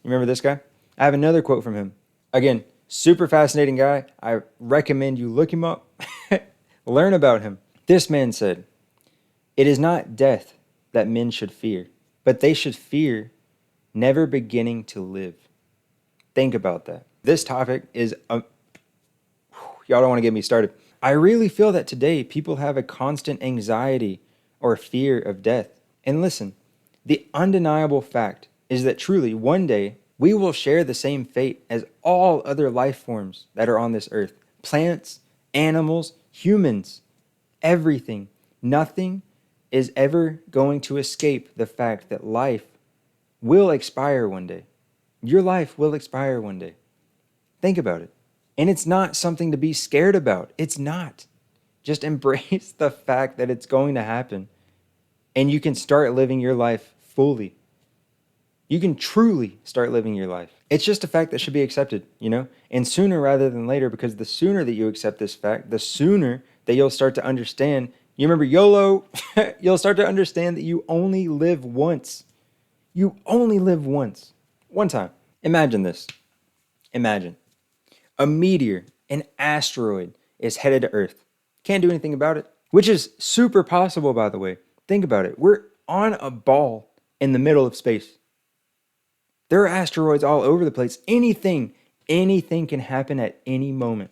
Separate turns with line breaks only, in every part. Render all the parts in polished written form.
Remember this guy? I have another quote from him. Again, super fascinating guy. I recommend you look him up, learn about him. This man said, "It is not death that men should fear, but they should fear never beginning to live." Think about that. This topic is, y'all don't want to get me started. I really feel that today people have a constant anxiety or fear of death. And listen, the undeniable fact is that truly one day we will share the same fate as all other life forms that are on this earth. Plants, animals, humans, everything. Nothing is ever going to escape the fact that life will expire one day. Your life will expire one day. Think about it. And it's not something to be scared about. It's not. Just embrace the fact that it's going to happen. And you can start living your life fully. You can truly start living your life. It's just a fact that should be accepted, you know? And sooner rather than later, because the sooner that you accept this fact, the sooner that you'll start to understand. You remember YOLO? You'll start to understand that you only live once. You only live once. One time. Imagine this. Imagine. A meteor, an asteroid, is headed to Earth. Can't do anything about it. Which is super possible, by the way. Think about it. We're on a ball in the middle of space. There are asteroids all over the place. Anything can happen at any moment,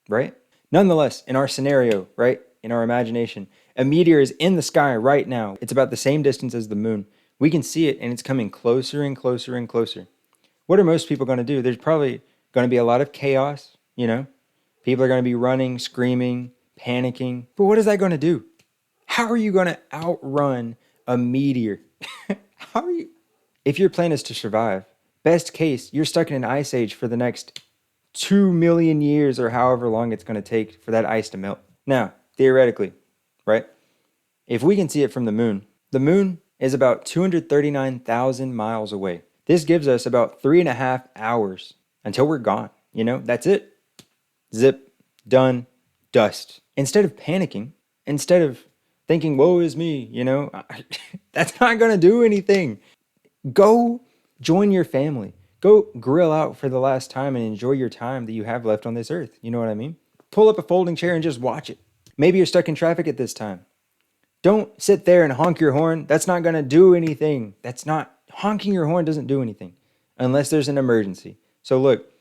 right? Nonetheless, in our scenario, right, in our imagination, a meteor is in the sky right now. It's about the same distance as the moon. We can see it, and it's coming closer and closer and closer. What are most people going to do? There's probably going to be a lot of chaos, you know? People are going to be running, screaming, panicking. But what is that going to do? How are you going to outrun a meteor? How are you? If your plan is to survive, best case, you're stuck in an ice age for the next 2 million years or however long it's going to take for that ice to melt. Now, theoretically, right? If we can see it from the moon is about 239,000 miles away. This gives us about 3.5 hours until we're gone. You know, that's it. Zip, done, dust. Instead of panicking, instead of thinking, woe is me, you know, that's not going to do anything. Go join your family. Go grill out for the last time and enjoy your time that you have left on this earth. You know what I mean? Pull up a folding chair and just watch it. Maybe you're stuck in traffic at this time. Don't sit there and honk your horn. That's not going to do anything. Honking your horn doesn't do anything unless there's an emergency. So look,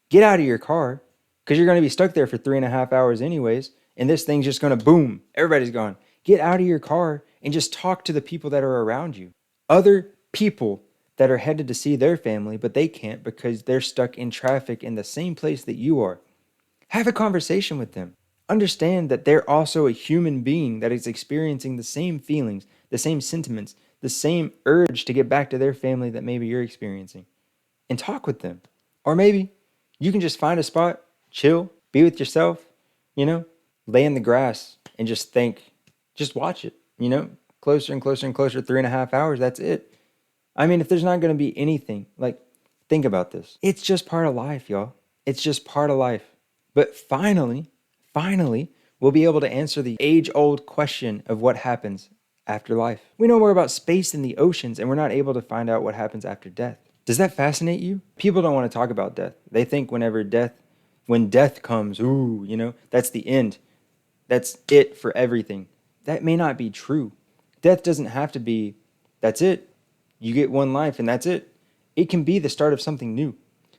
get out of your car because you're going to be stuck there for 3.5 hours anyways. And this thing's just going to boom. Everybody's gone. Get out of your car and just talk to the people that are around you. Other people that are headed to see their family, but they can't because they're stuck in traffic in the same place that you are. Have a conversation with them. Understand that they're also a human being that is experiencing the same feelings, the same sentiments, the same urge to get back to their family that maybe you're experiencing. And talk with them. Or maybe you can just find a spot, chill, be with yourself, you know, lay in the grass and just think, just watch it, you know, closer and closer and closer, 3.5 hours, that's it. I mean, if there's not going to be anything, like, think about this. It's just part of life, y'all. It's just part of life. But finally, we'll be able to answer the age-old question of what happens after life. We know more about space than the oceans, and we're not able to find out what happens after death. Does that fascinate you? People don't want to talk about death. They think when death comes, ooh, you know, that's the end. That's it for everything. That may not be true. Death doesn't have to be, that's it. You get one life and that's it. It can be the start of something new.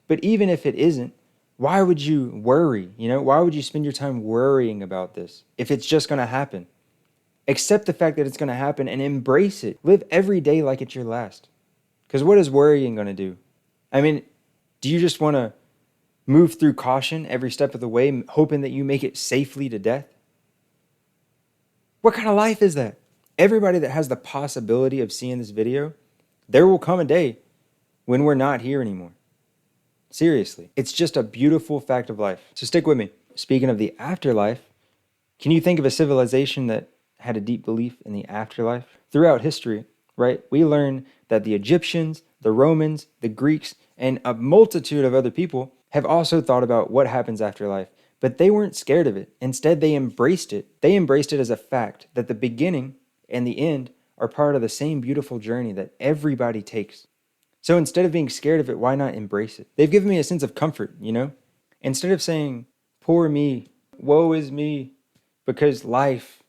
But even if it isn't, why would you worry? You know, why would you spend your time worrying about this if it's just going to happen? Accept the fact that it's going to happen and embrace it. Live every day like it's your last. Because what is worrying going to do? I mean, do you just want to move through caution every step of the way, hoping that you make it safely to death? What kind of life is that? Everybody that has the possibility of seeing this video, there will come a day when we're not here anymore. Seriously, it's just a beautiful fact of life. So stick with me. Speaking of the afterlife, can you think of a civilization that had a deep belief in the afterlife? Throughout history, right, we learn that the Egyptians, the Romans, the Greeks, and a multitude of other people have also thought about what happens after life. But they weren't scared of it. Instead, they embraced it. They embraced it as a fact that the beginning and the end are part of the same beautiful journey that everybody takes. So instead of being scared of it, why not embrace it? They've given me a sense of comfort, you know? Instead of saying, poor me, woe is me, because life,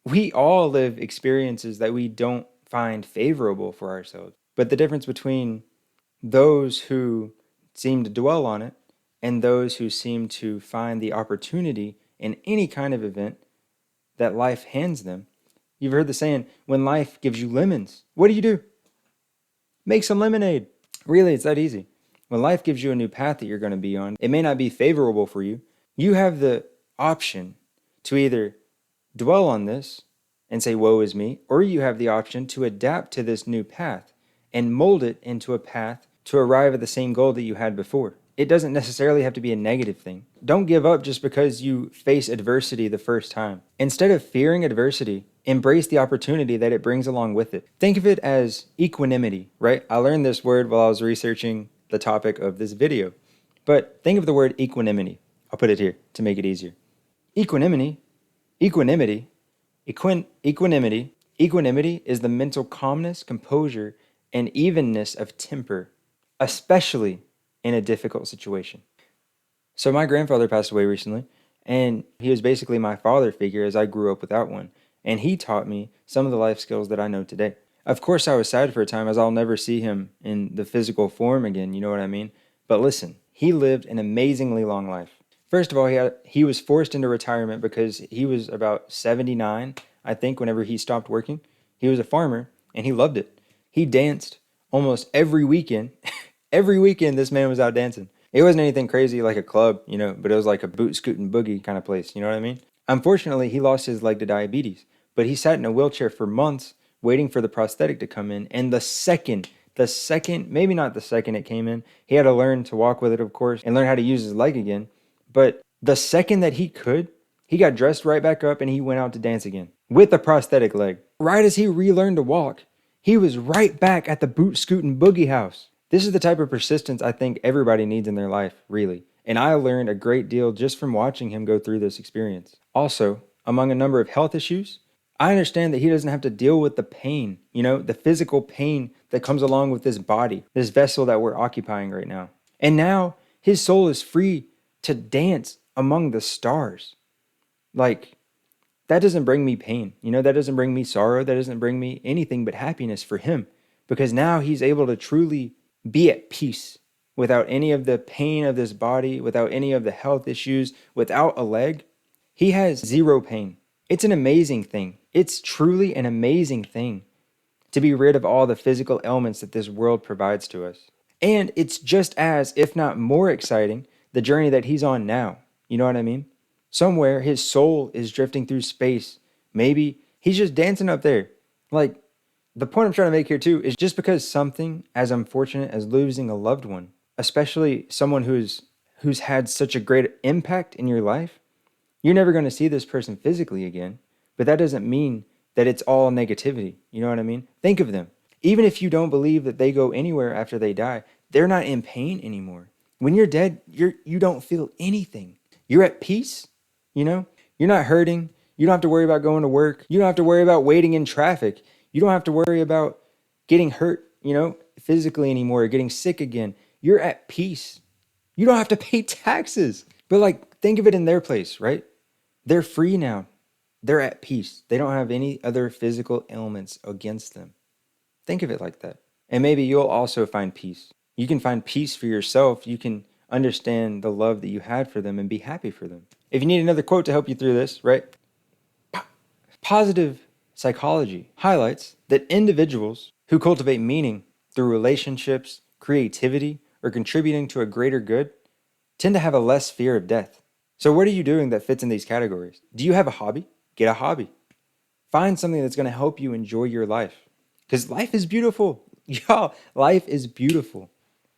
we all live experiences that we don't find favorable for ourselves. But the difference between those who seem to dwell on it and those who seem to find the opportunity in any kind of event that life hands them. You've heard the saying, when life gives you lemons, what do? Make some lemonade. Really, it's that easy. When life gives you a new path that you're going to be on, it may not be favorable for you. You have the option to either dwell on this and say, woe is me, or you have the option to adapt to this new path and mold it into a path to arrive at the same goal that you had before. It doesn't necessarily have to be a negative thing. Don't give up just because you face adversity the first time. Instead of fearing adversity, embrace the opportunity that it brings along with it. Think of it as equanimity, right? I learned this word while I was researching the topic of this video. But think of the word equanimity. I'll put it here to make it easier. Equanimity is the mental calmness, composure, and evenness of temper, especially in a difficult situation. So my grandfather passed away recently, and he was basically my father figure as I grew up without one. And he taught me some of the life skills that I know today. Of course, I was sad for a time as I'll never see him in the physical form again, you know what I mean? But listen, he lived an amazingly long life. First of all, he was forced into retirement because he was about 79, I think, whenever he stopped working. He was a farmer, and he loved it. He danced almost every weekend. Every weekend, this man was out dancing. It wasn't anything crazy like a club, you know, but it was like a boot, scoot, and boogie kind of place, you know what I mean? Unfortunately, he lost his leg to diabetes, but he sat in a wheelchair for months waiting for the prosthetic to come in, and the second, maybe not the second it came in, he had to learn to walk with it, of course, and learn how to use his leg again. But the second that he could, he got dressed right back up and he went out to dance again with a prosthetic leg. Right as he relearned to walk, he was right back at the boot, scoot, and boogie house. This is the type of persistence I think everybody needs in their life, really. And I learned a great deal just from watching him go through this experience. Also, among a number of health issues, I understand that he doesn't have to deal with the pain, you know, the physical pain that comes along with this body, this vessel that we're occupying right now. And now his soul is free to dance among the stars. Like, that doesn't bring me pain, you know, that doesn't bring me sorrow, that doesn't bring me anything but happiness for him. Because now he's able to truly be at peace without any of the pain of this body, without any of the health issues, without a leg. He has zero pain. It's an amazing thing. It's truly an amazing thing to be rid of all the physical ailments that this world provides to us. And it's just as, if not more exciting, the journey that he's on now. You know what I mean? Somewhere his soul is drifting through space. Maybe he's just dancing up there. Like, the point I'm trying to make here too is just because something as unfortunate as losing a loved one, especially someone who's had such a great impact in your life, you're never going to see this person physically again, but that doesn't mean that it's all negativity. You know what I mean? Think of them. Even if you don't believe that they go anywhere after they die, they're not in pain anymore. When you're dead, you don't feel anything. You're at peace, you know? You're not hurting. You don't have to worry about going to work. You don't have to worry about waiting in traffic. You don't have to worry about getting hurt, you know, physically anymore, or getting sick again. You're at peace. You don't have to pay taxes. But like, think of it in their place, right? They're free now. They're at peace. They don't have any other physical ailments against them. Think of it like that. And maybe you'll also find peace. You can find peace for yourself. You can understand the love that you had for them and be happy for them. If you need another quote to help you through this, right? Positive psychology highlights that individuals who cultivate meaning through relationships, creativity, or contributing to a greater good tend to have a less fear of death. So what are you doing that fits in these categories? Do you have a hobby? Get a hobby. Find something that's going to help you enjoy your life. Because life is beautiful. Y'all, life is beautiful.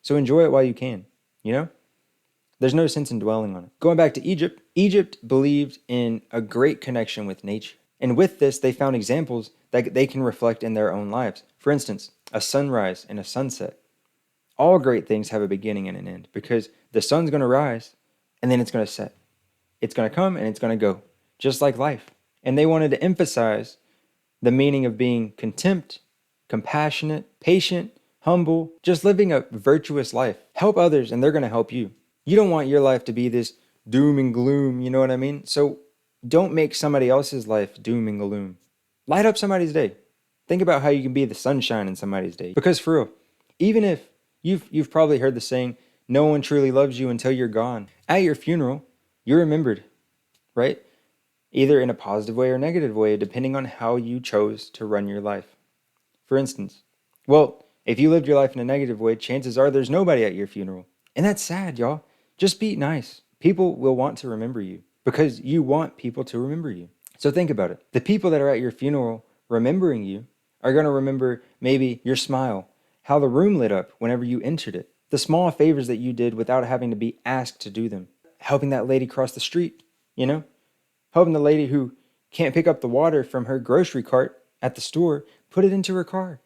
So enjoy it while you can, you know? There's no sense in dwelling on it. Going back to Egypt, Egypt believed in a great connection with nature. And with this, they found examples that they can reflect in their own lives. For instance, a sunrise and a sunset. All great things have a beginning and an end because the sun's going to rise and then it's going to set. It's going to come and it's going to go, just like life. And they wanted to emphasize the meaning of being contempt, compassionate, patient, humble, just living a virtuous life. Help others and they're going to help you. You don't want your life to be this doom and gloom, you know what I mean? So don't make somebody else's life doom and gloom. Light up somebody's day. Think about how you can be the sunshine in somebody's day. Because for real, even if you've probably heard the saying, no one truly loves you until you're gone. At your funeral, you're remembered, right? Either in a positive way or negative way, depending on how you chose to run your life. For instance, well, if you lived your life in a negative way, chances are there's nobody at your funeral. And that's sad, y'all. Just be nice. People will want to remember you because you want people to remember you. So think about it. The people that are at your funeral remembering you are going to remember maybe your smile, how the room lit up whenever you entered it, the small favors that you did without having to be asked to do them, helping that lady cross the street, helping the lady who can't pick up the water from her grocery cart at the store, put it into her car.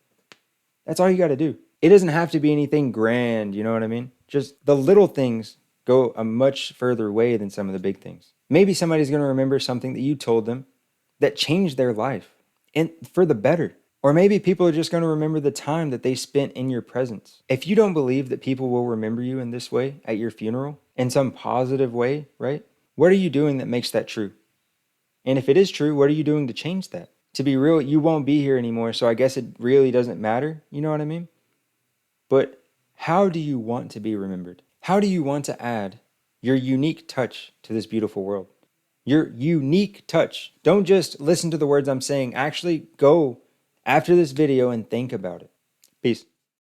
That's all you got to do. It doesn't have to be anything grand, you know what I mean? Just the little things go a much further way than some of the big things. Maybe somebody's going to remember something that you told them that changed their life and for the better. Or maybe people are just going to remember the time that they spent in your presence. If you don't believe that people will remember you in this way at your funeral, in some positive way, right? What are you doing that makes that true? And if it is true, what are you doing to change that? To be real, you won't be here anymore, so I guess it really doesn't matter, you know what I mean? But how do you want to be remembered? How do you want to add your unique touch to this beautiful world? Your unique touch. Don't just listen to the words I'm saying. Actually go after this video and think about it. Peace.